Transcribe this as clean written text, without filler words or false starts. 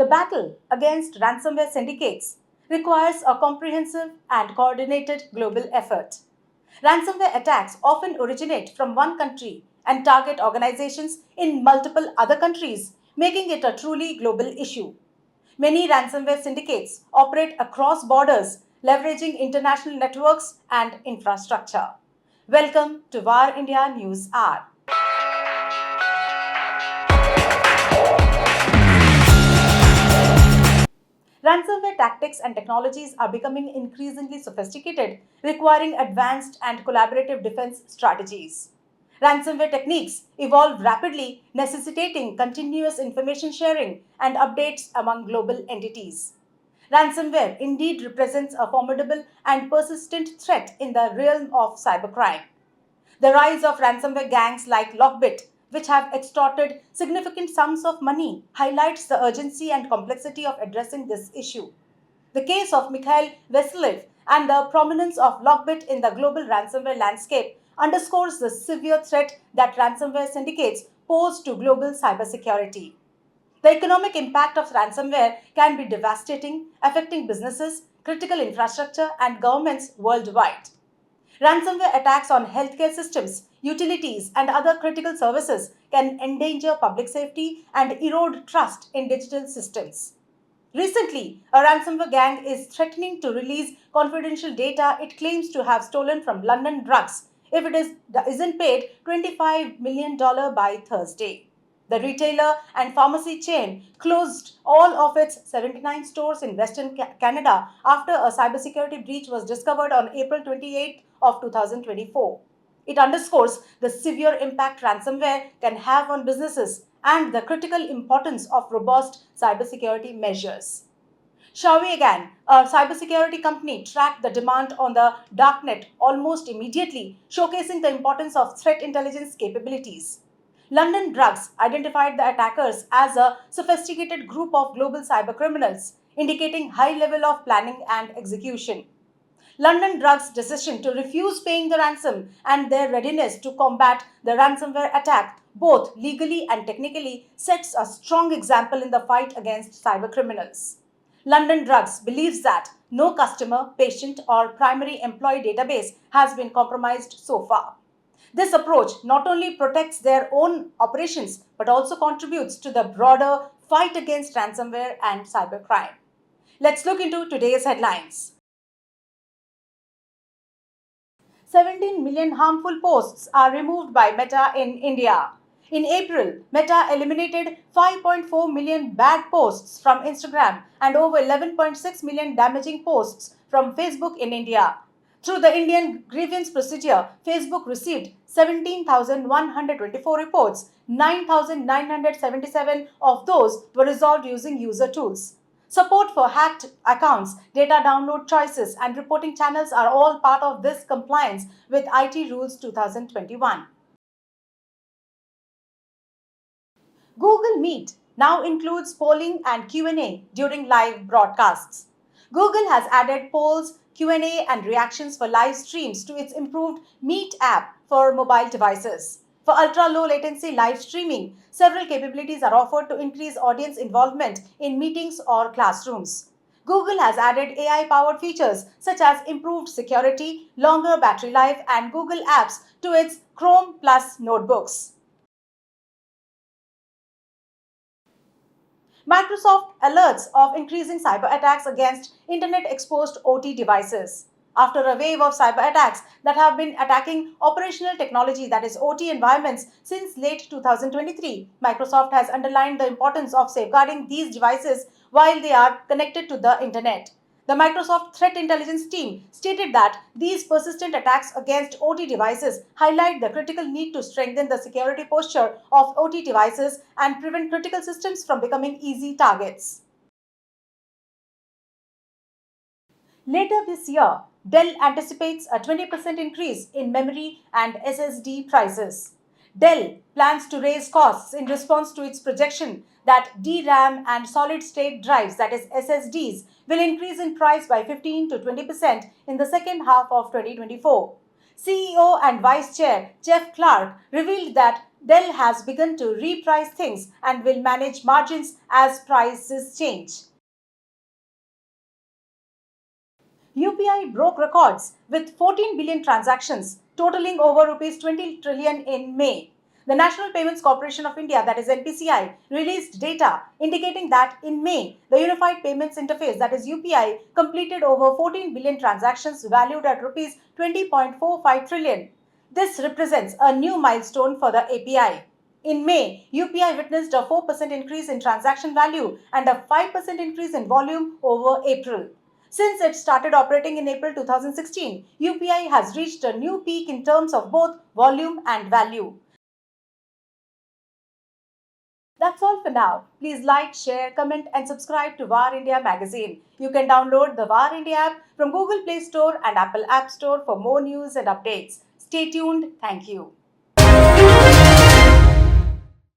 The battle against ransomware syndicates requires a comprehensive and coordinated global effort. Ransomware attacks often originate from one country and target organizations in multiple other countries, making it a truly global issue. Many ransomware syndicates operate across borders, leveraging international networks and infrastructure. Welcome to VAR India News Hour. Ransomware tactics and technologies are becoming increasingly sophisticated, requiring advanced and collaborative defense strategies. Ransomware techniques evolve rapidly, necessitating continuous information sharing and updates among global entities. Ransomware indeed represents a formidable and persistent threat in the realm of cybercrime. The rise of ransomware gangs like Lockbit, which have extorted significant sums of money, highlights the urgency and complexity of addressing this issue. The case of Mikhail Vasilev and the prominence of Lockbit in the global ransomware landscape underscores the severe threat that ransomware syndicates pose to global cybersecurity. The economic impact of ransomware can be devastating, affecting businesses, critical infrastructure, and governments worldwide. Ransomware attacks on healthcare systems, utilities, and other critical services can endanger public safety and erode trust in digital systems. Recently, a ransomware gang is threatening to release confidential data it claims to have stolen from London Drugs if isn't paid $25 million by Thursday. The retailer and pharmacy chain closed all of its 79 stores in Western Canada after a cybersecurity breach was discovered on April 28 of 2024. It underscores the severe impact ransomware can have on businesses and the critical importance of robust cybersecurity measures. Xiaomi again, a cybersecurity company, tracked the demand on the darknet almost immediately, showcasing the importance of threat intelligence capabilities. London Drugs identified the attackers as a sophisticated group of global cybercriminals, indicating high level of planning and execution. London Drugs' decision to refuse paying the ransom and their readiness to combat the ransomware attack, both legally and technically, sets a strong example in the fight against cybercriminals. London Drugs believes that no customer, patient, or primary employee database has been compromised so far. This approach not only protects their own operations but also contributes to the broader fight against ransomware and cybercrime. Let's look into today's headlines. 17 million harmful posts are removed by Meta in India. In April, Meta eliminated 5.4 million bad posts from Instagram and over 11.6 million damaging posts from Facebook in India. Through the Indian grievance procedure, Facebook received 17,124 reports. 9,977 of those were resolved using user tools. Support for hacked accounts, data download choices, and reporting channels are all part of this compliance with IT Rules 2021. Google Meet now includes polling and Q&A during live broadcasts. Google has added polls, Q&A, and reactions for live streams to its improved Meet app for mobile devices. For ultra-low latency live streaming, several capabilities are offered to increase audience involvement in meetings or classrooms. Google has added AI-powered features such as improved security, longer battery life, and Google Apps to its Chrome Plus notebooks. Microsoft alerts of increasing cyber attacks against internet-exposed OT devices. After a wave of cyber attacks that have been attacking operational technology, that is OT environments, since late 2023, Microsoft has underlined the importance of safeguarding these devices while they are connected to the internet. The Microsoft Threat Intelligence team stated that these persistent attacks against OT devices highlight the critical need to strengthen the security posture of OT devices and prevent critical systems from becoming easy targets. Later this year, Dell anticipates a 20% increase in memory and SSD prices. Dell plans to raise costs in response to its projection that DRAM and solid state drives, that is SSDs, will increase in price by 15 to 20% in the second half of 2024. CEO and Vice Chair Jeff Clarke revealed that Dell has begun to reprice things and will manage margins as prices change. UPI broke records with 14 billion transactions, totaling over rupees 20 trillion in May. The National Payments Corporation of India, that is NPCI, released data indicating that in May, the Unified Payments Interface, that is UPI, completed over 14 billion transactions valued at rupees 20.45 trillion. This represents a new milestone for the API. In May, UPI witnessed a 4% increase in transaction value and a 5% increase in volume over April. Since it started operating in April 2016, UPI has reached a new peak in terms of both volume and value. That's all for now. Please like, share, comment, and subscribe to VAR India magazine. You can download the VAR India app from Google Play Store and Apple App Store for more news and updates. Stay tuned. Thank you.